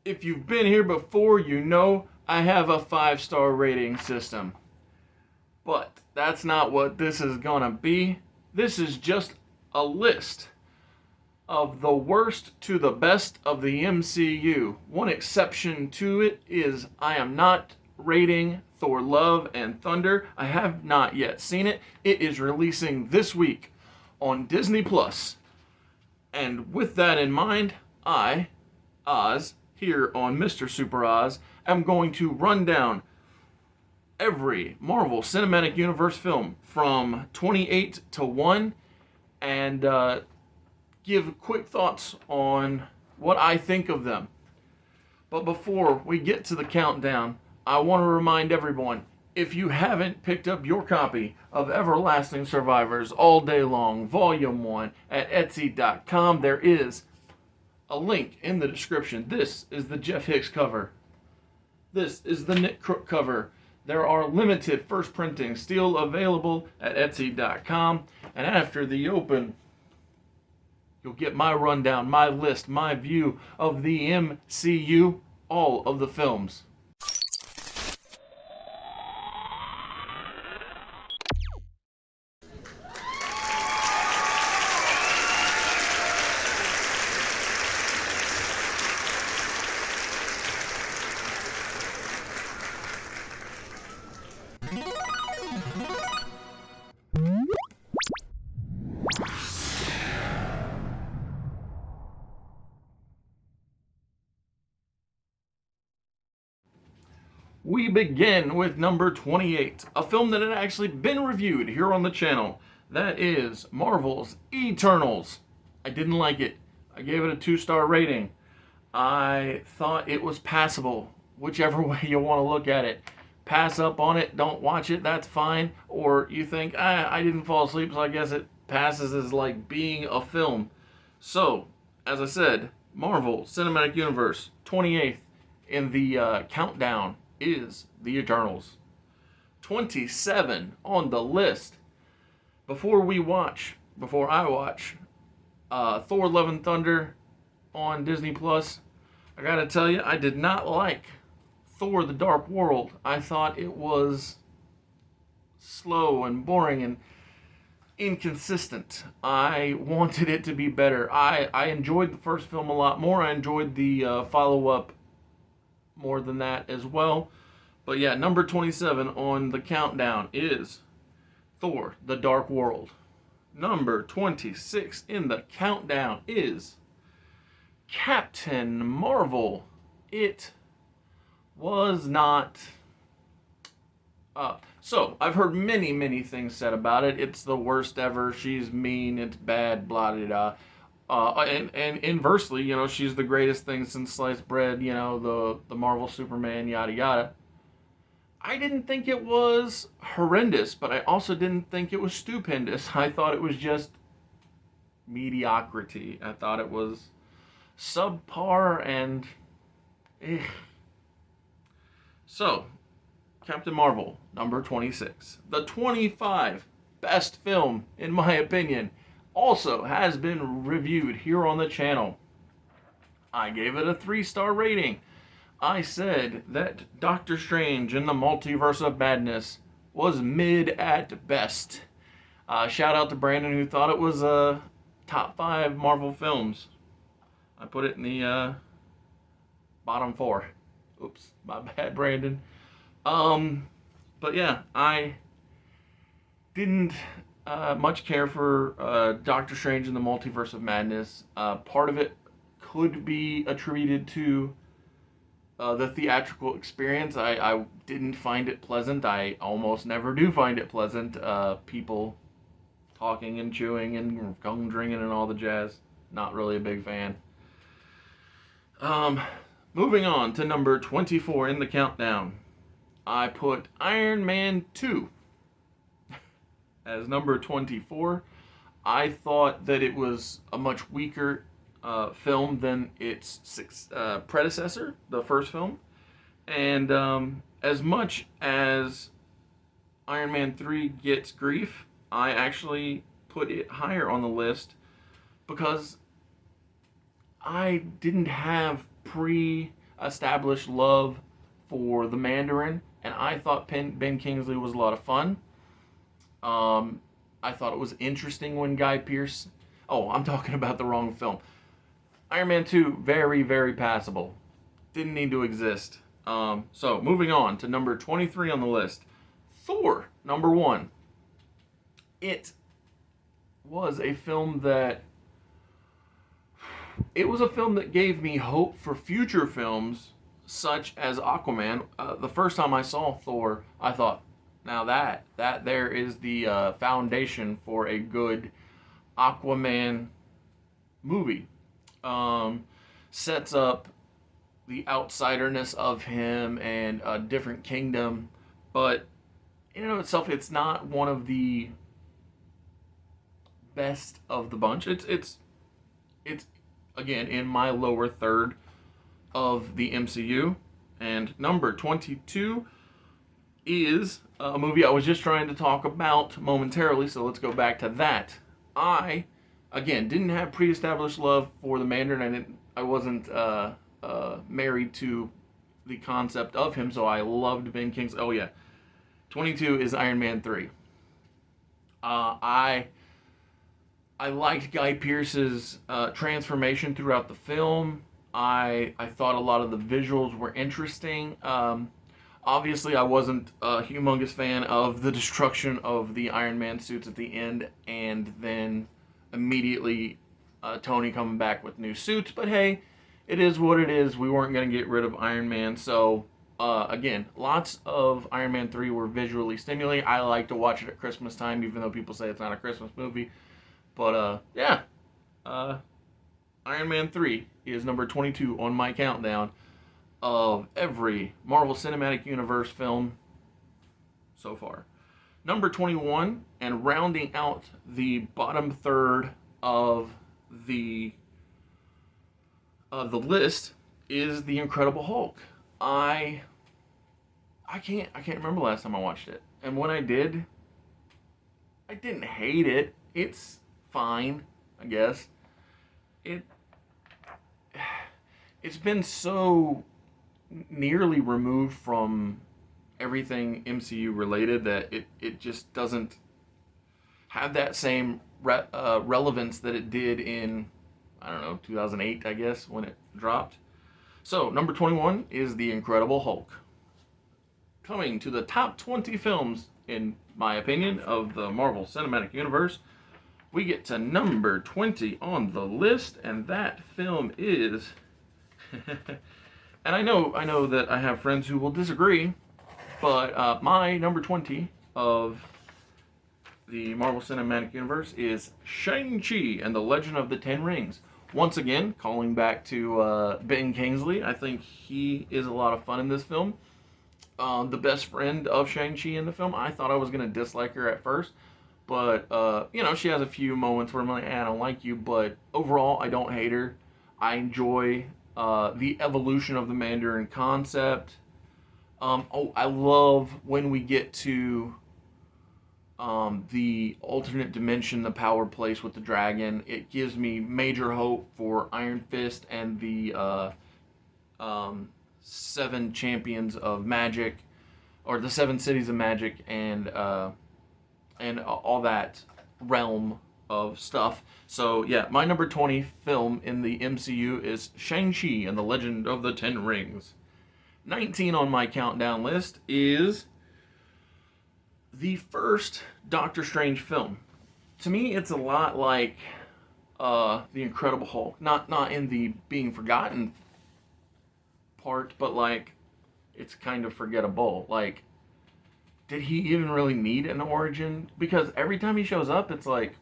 If you've been here before, you know I have a 5-star rating system. But that's not what this is gonna be. This is just a list of the worst to the best of the MCU. One exception to it is I am not rating Thor Love and Thunder. I have not yet seen it. It is releasing this week on Disney Plus. And with that in mind, I, Oz, here on Mr. Super Oz, am going to run down every Marvel Cinematic Universe film from 28 to 1 and give quick thoughts on what I think of them. But before we get to the countdown, I want to remind everyone, if you haven't picked up your copy of Everlasting Survivors All Day Long, Volume 1 at Etsy.com, there is a link in the description. This is the Jeff Hicks cover. This is the Nick Crook cover. There are limited first printings still available at Etsy.com. And after the open, you'll get my rundown, my list, my view of the MCU, all of the films. We begin with number 28, a film that had actually been reviewed here on the channel. That is Marvel's Eternals. I didn't like it. I gave it a 2-star rating. I thought it was passable, whichever way you want to look at it. Pass up on it, don't watch it, that's fine. Or you think, I didn't fall asleep, so I guess it passes as like being a film. So, as I said, Marvel Cinematic Universe, 28th in the countdown is the Eternals. 27 on the list. Before I watch Thor Love and Thunder on Disney Plus, I gotta tell you, I did not like Thor The Dark World. I thought it was slow and boring and inconsistent. I wanted it to be better. I enjoyed the first film a lot more. I enjoyed the follow-up more than that as well. But yeah, number 27 on the countdown is Thor The Dark World. Number 26 in the countdown is Captain Marvel. It was not... So, I've heard many things said about it. It's the worst ever, she's mean, it's bad, blah, blah, blah. And inversely, you know, she's the greatest thing since sliced bread, you know, the Marvel Superman, yada yada. I didn't think it was horrendous, but I also didn't think it was stupendous. I thought it was just mediocrity. I thought it was subpar and... So, Captain Marvel, number 26. The 25 best film, in my opinion, also has been reviewed here on the channel. I gave it a 3-star rating. I said that Doctor Strange in the Multiverse of Madness was mid at best. Shout out to Brandon, who thought it was top 5 Marvel films. I put it in the bottom 4. Oops, my bad, Brandon. But yeah, I didn't much care for Doctor Strange in the Multiverse of Madness. Part of it could be attributed to the theatrical experience. I didn't find it pleasant. I almost never do find it pleasant. People talking and chewing and gum drinking and all the jazz. Not really a big fan. Moving on to number 24 in the countdown. I put Iron Man 2 as number 24. I thought that it was a much weaker film than its predecessor, the first film. And as much as Iron Man 3 gets grief, I actually put it higher on the list because I didn't have established love for the Mandarin, and I thought Ben Kingsley was a lot of fun. I thought it was interesting when Guy Pearce. Oh, I'm talking about the wrong film. Iron Man 2, very, very passable. Didn't need to exist. So, moving on to number 23 on the list. Thor, number 1. It was a film that... It was a film that gave me hope for future films, such as Aquaman. The first time I saw Thor, I thought, now that there is the foundation for a good Aquaman movie. Sets up the outsiderness of him and a different kingdom, but in and of itself, it's not one of the best of the bunch. It's again in my lower third of the MCU, and number 22 is a movie I was just trying to talk about momentarily, so let's go back to that. I, again, didn't have pre-established love for the Mandarin. I wasn't married to the concept of him, so I loved Ben Kingsley. Oh yeah, 22 is Iron Man 3. I liked Guy Pearce's transformation throughout the film. I thought a lot of the visuals were interesting. Obviously, I wasn't a humongous fan of the destruction of the Iron Man suits at the end, and then immediately Tony coming back with new suits. But hey, it is what it is. We weren't going to get rid of Iron Man. So, again, lots of Iron Man 3 were visually stimulating. I like to watch it at Christmas time, even though people say it's not a Christmas movie. But, yeah. Iron Man 3 is number 22 on my countdown of every Marvel Cinematic Universe film so far. Number 21, and rounding out the bottom third of the list, is The Incredible Hulk. I can't remember the last time I watched it, and when I did, I didn't hate it. It's fine, I guess. It's been so nearly removed from everything MCU related that it just doesn't have that same relevance that it did in, I don't know, 2008, I guess, when it dropped. So, number 21 is The Incredible Hulk. Coming to the top 20 films, in my opinion, of the Marvel Cinematic Universe, we get to number 20 on the list, and that film is... And I know that I have friends who will disagree, but my number 20 of the Marvel Cinematic Universe is Shang-Chi and the Legend of the Ten Rings. Once again, calling back to Ben Kingsley, I think he is a lot of fun in this film. The best friend of Shang-Chi in the film, I thought I was going to dislike her at first, but, she has a few moments where I'm like, I don't like you, but overall, I don't hate her. I enjoy the evolution of the Mandarin concept. I love when we get to the alternate dimension, the power place with the dragon. It gives me major hope for Iron Fist and the 7 champions of magic, or the 7 cities of magic, and all that realm of stuff. So yeah, my number 20 film in the MCU is Shang-Chi and the Legend of the Ten Rings. 19 on my countdown list is the first Doctor Strange film. To me, it's a lot like The Incredible Hulk. Not in the being forgotten part, but like it's kind of forgettable. Like, did he even really need an origin? Because every time he shows up, it's like,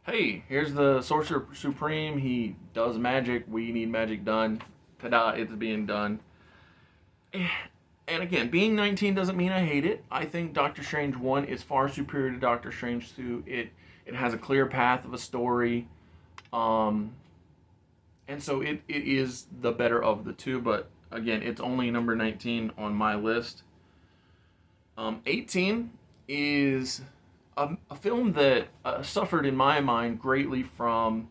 hey, here's the Sorcerer Supreme. He does magic. We need magic done. Ta-da, it's being done. And again, being 19 doesn't mean I hate it. I think Doctor Strange 1 is far superior to Doctor Strange 2. It has a clear path of a story. And so it is the better of the two. But again, it's only number 19 on my list. 18 is a film that suffered in my mind greatly from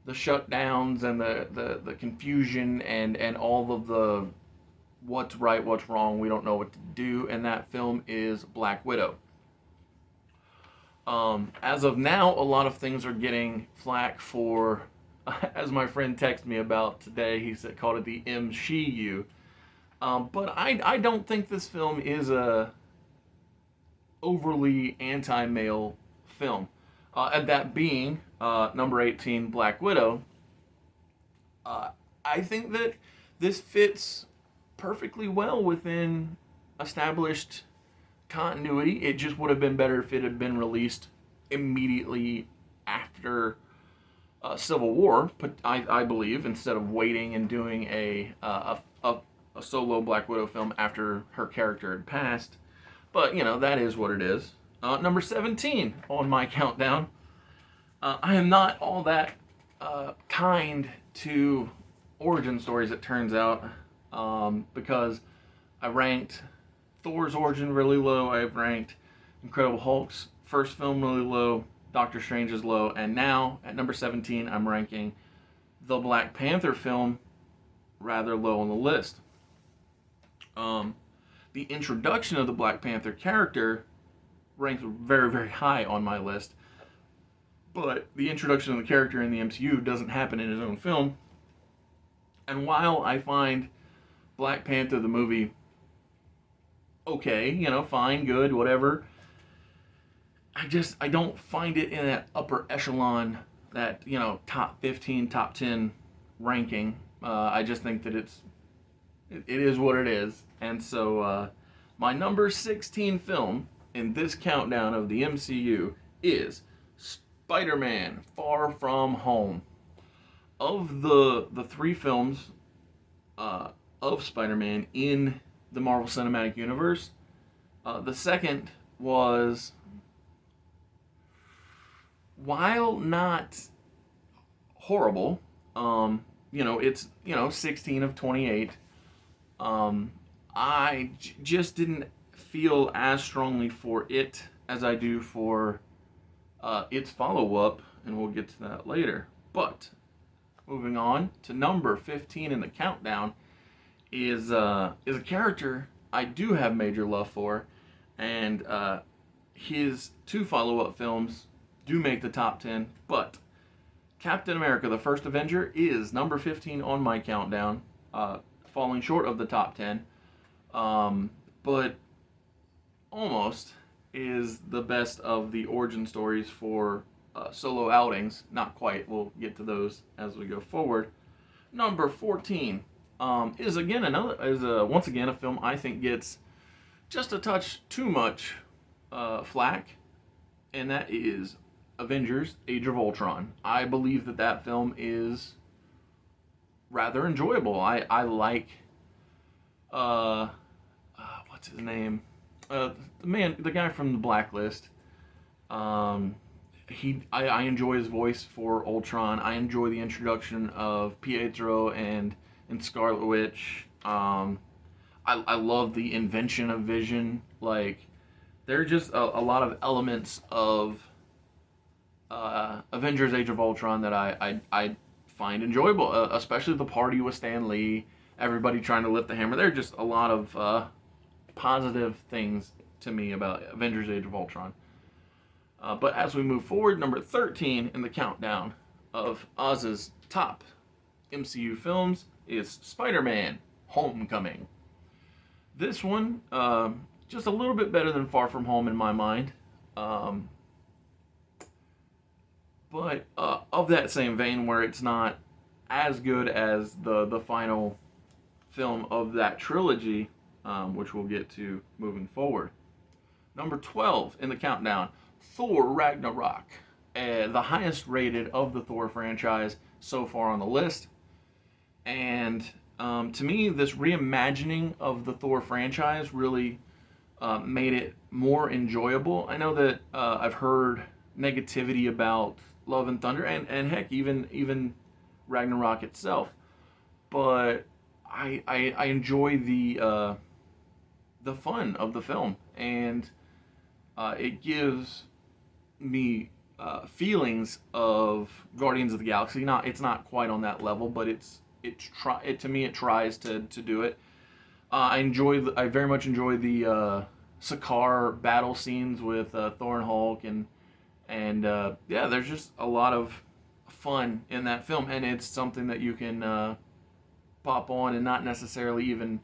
the shutdowns and the confusion and all of the what's right, what's wrong, we don't know what to do, and that film is Black Widow. As of now, a lot of things are getting flack for, as my friend texted me about today, he said called it the MCU. But I don't think this film is a overly anti-male film. And that being number 18, Black Widow. I think that this fits perfectly well within established continuity. It just would have been better if it had been released immediately after Civil War, I believe, instead of waiting and doing a solo Black Widow film after her character had passed. But, you know, that is what it is. Number 17 on my countdown. I am not all that kind to origin stories, it turns out, because I ranked Thor's origin really low. I've ranked Incredible Hulk's first film really low. Doctor Strange is low. And now, at number 17, I'm ranking the Black Panther film rather low on the list. The introduction of the Black Panther character ranks very, very high on my list. But the introduction of the character in the MCU doesn't happen in his own film. And while I find Black Panther, the movie, okay, you know, fine, good, whatever, I don't find it in that upper echelon, that, you know, top 15, top 10 ranking. I just think that it is what it is. And so my number 16 film in this countdown of the MCU is Spider-Man: Far From Home. Of the three films of Spider-Man in the Marvel Cinematic Universe, the second was, while not horrible, you know, it's, you know, 16 of 28. I just didn't feel as strongly for it as I do for its follow-up, and we'll get to that later. But moving on to number 15 in the countdown is a character I do have major love for, and his two follow-up films do make the top 10, but Captain America: The First Avenger is number 15 on my countdown, falling short of the top 10, but almost is the best of the origin stories for solo outings. Not quite. We'll get to those as we go forward. Number 14 is once again a film I think gets just a touch too much flack, and that is Avengers: Age of Ultron. I believe that film is rather enjoyable. I like what's his name? The guy from the Blacklist. I enjoy his voice for Ultron. I enjoy the introduction of Pietro and Scarlet Witch. I love the invention of Vision. Like, there are just a lot of elements of Avengers: Age of Ultron that I find enjoyable, especially the party with Stan Lee, everybody trying to lift the hammer. There are just a lot of positive things to me about Avengers: Age of Ultron. But as we move forward, number 13 in the countdown of Oz's top MCU films is Spider-Man: Homecoming. This one, just a little bit better than Far From Home in my mind. But of that same vein, where it's not as good as the final film of that trilogy, which we'll get to moving forward. Number 12 in the countdown, Thor: Ragnarok, the highest rated of the Thor franchise so far on the list. And to me, this reimagining of the Thor franchise really made it more enjoyable. I know that I've heard negativity about Love and Thunder, and heck, even Ragnarok itself. But I enjoy the fun of the film, and it gives me feelings of Guardians of the Galaxy. It's not quite on that level, but to me it tries to do it. I very much enjoy the Sakaar battle scenes with Thor and Hulk, and yeah, there's just a lot of fun in that film, and it's something that you can pop on and not necessarily even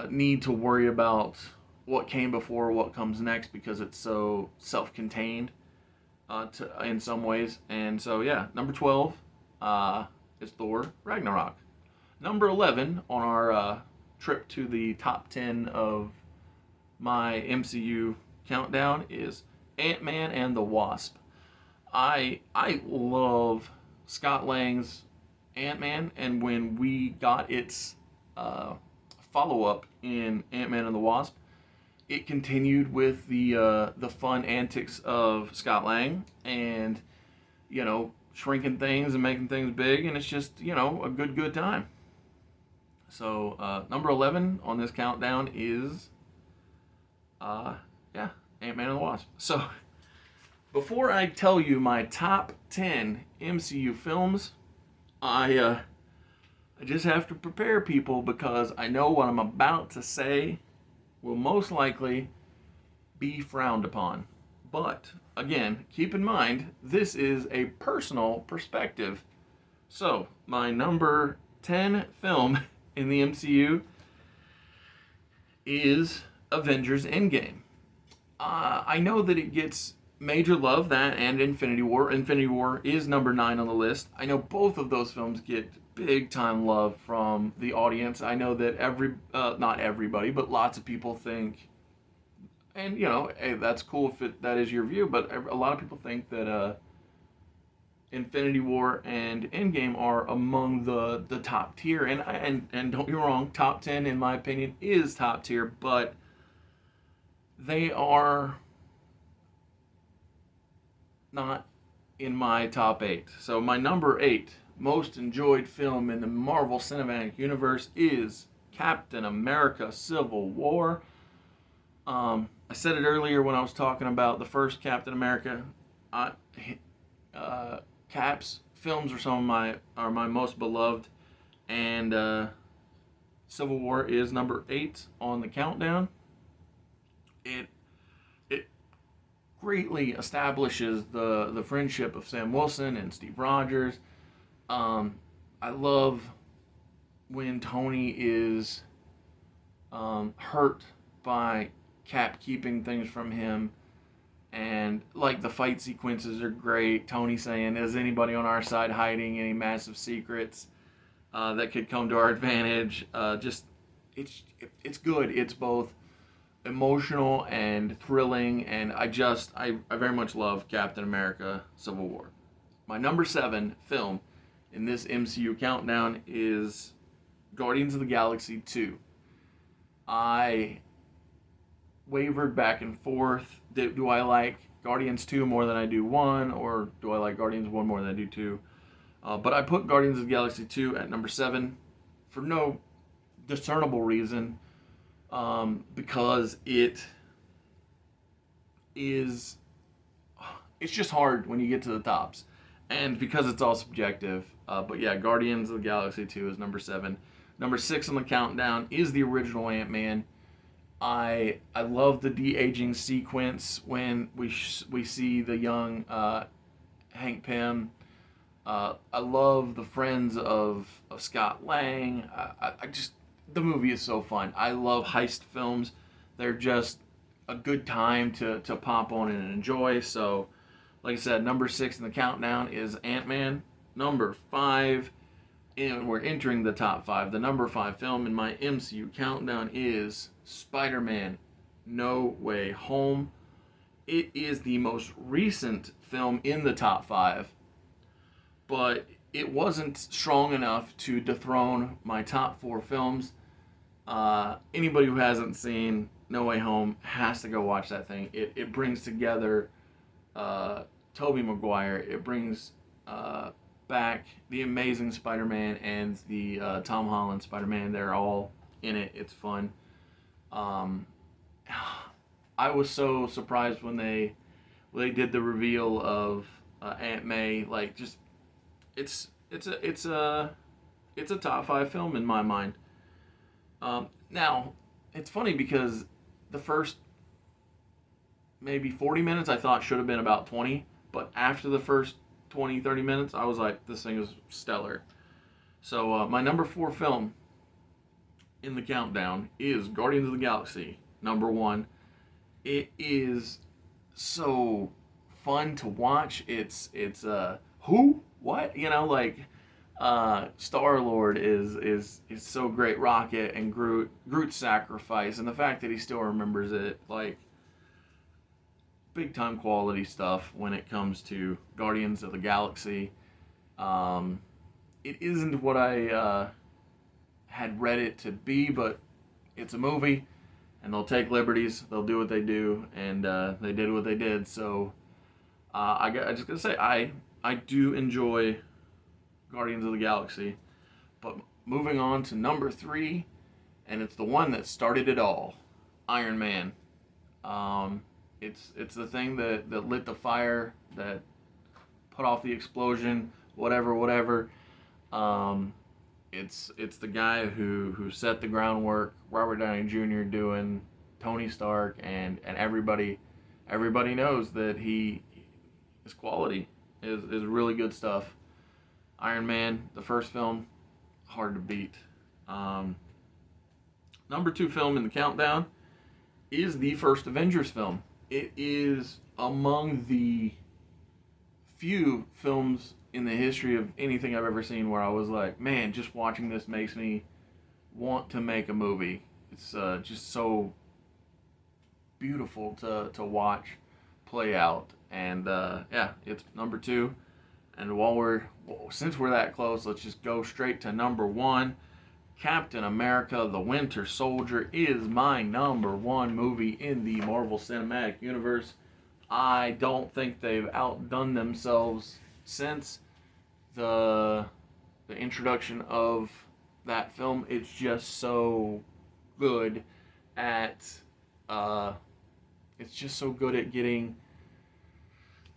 need to worry about what came before, what comes next, because it's so self-contained in some ways. And so yeah, number 12 is Thor Ragnarok. Number 11 on our trip to the top 10 of my MCU countdown is Ant-Man and the Wasp. I love Scott Lang's Ant-Man, and when we got its follow-up in Ant-Man and the Wasp, it continued with the fun antics of Scott Lang, and shrinking things and making things big, and it's just a good time. So number 11 on this countdown is yeah, Ant-Man and the Wasp. So before I tell you my top 10 MCU films, I just have to prepare people, because I know what I'm about to say will most likely be frowned upon. But again, keep in mind, this is a personal perspective. So, my number 10 film in the MCU is Avengers Endgame. I know that it gets major love, that and Infinity War. Infinity War is number 9 on the list. I know both of those films get big time love from the audience. I know that not everybody, but lots of people think, and hey, that's cool if that is your view, but a lot of people think that Infinity War and Endgame are among the top tier, and don't get me wrong, top 10 in my opinion is top tier, but they are not in my top 8. So my number 8 most enjoyed film in the Marvel Cinematic Universe is Captain America Civil War. I said it earlier when I was talking about the first Captain America. Cap's films are my most beloved, and Civil War is number 8 on the countdown. It greatly establishes the friendship of Sam Wilson and Steve Rogers. I love when Tony is hurt by Cap keeping things from him, and like the fight sequences are great. Tony saying, "Is anybody on our side hiding any massive secrets that could come to our advantage?" It's good. It's both emotional and thrilling, and I very much love Captain America Civil War. My number 7 film in this MCU countdown is Guardians of the Galaxy 2. I wavered back and forth. Do I like Guardians 2 more than I do 1, or do I like Guardians 1 more than I do 2? But I put Guardians of the Galaxy 2 at number 7 for no discernible reason, because it's just hard when you get to the tops, and because it's all subjective. But yeah, Guardians of the Galaxy 2 is number 7. Number 6 on the countdown is the original Ant-Man. I love the de-aging sequence when we see the young Hank Pym. I love the friends of Scott Lang. The movie is so fun. I love heist films. They're just a good time to pop on and enjoy. So, like I said, number 6 in the countdown is Ant-Man. Number 5, and we're entering the top 5. The number 5 film in my MCU countdown is Spider-Man No Way Home. It is the most recent film in the top 5, but it wasn't strong enough to dethrone my top 4 films. Anybody who hasn't seen No Way Home has to go watch that thing. It brings together Tobey Maguire. It brings back the Amazing Spider-Man and the Tom Holland Spider-Man. They're all in it. It's fun. I was so surprised when they did the reveal of Aunt May. Like, just it's a top 5 film in my mind. Now, it's funny because the first maybe 40 minutes I thought should have been about 20, but after the first 20, 30 minutes, I was like, this thing is stellar. So my number 4 film in the countdown is Guardians of the Galaxy, number 1. It is so fun to watch. It's who? What? You know, like Star-Lord is so great. Rocket and Groot's sacrifice, and the fact that he still remembers it, like, big time quality stuff when it comes to Guardians of the Galaxy. It isn't what I had read it to be, but it's a movie, and they'll take liberties. They'll do what they do, and they did what they did. So I just gotta say, I do enjoy Guardians of the Galaxy. But moving on to number 3, and it's the one that started it all, Iron Man. It's the thing that lit the fire, that put off the explosion, whatever. It's the guy who set the groundwork. Robert Downey Jr. doing Tony Stark, and everybody knows that his quality is really good stuff. Iron Man, the first film, hard to beat. Number 2 film in the countdown is the first Avengers film. It is among the few films in the history of anything I've ever seen where I was like, man, just watching this makes me want to make a movie. It's just so beautiful to watch play out. And yeah, it's number 2. And since we're that close, let's just go straight to number 1. Captain America: The Winter Soldier is my number 1 movie in the Marvel Cinematic Universe. I don't think they've outdone themselves since the introduction of that film. It's just so good at getting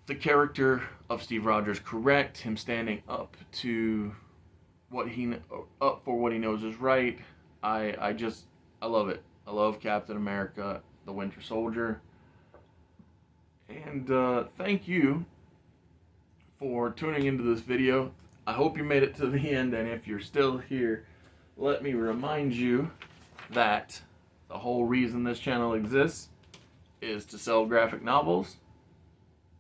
the character of Steve Rogers correct, him standing up for what he knows is right. I love it. I love Captain America: The Winter Soldier. And thank you for tuning into this video. I hope you made it to the end, and if you're still here, let me remind you that the whole reason this channel exists is to sell graphic novels.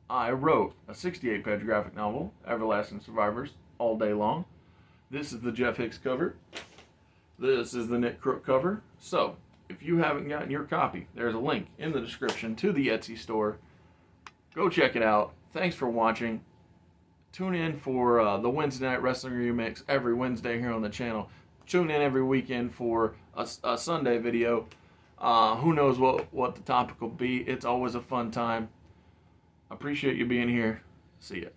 I wrote a 68-page graphic novel, Everlasting Survivors, all day long. This is the Jeff Hicks cover. This is the Nick Crook cover. So, if you haven't gotten your copy, there's a link in the description to the Etsy store. Go check it out. Thanks for watching. Tune in for the Wednesday Night Wrestling Remix every Wednesday here on the channel. Tune in every weekend for a Sunday video. Who knows what the topic will be. It's always a fun time. Appreciate you being here. See ya.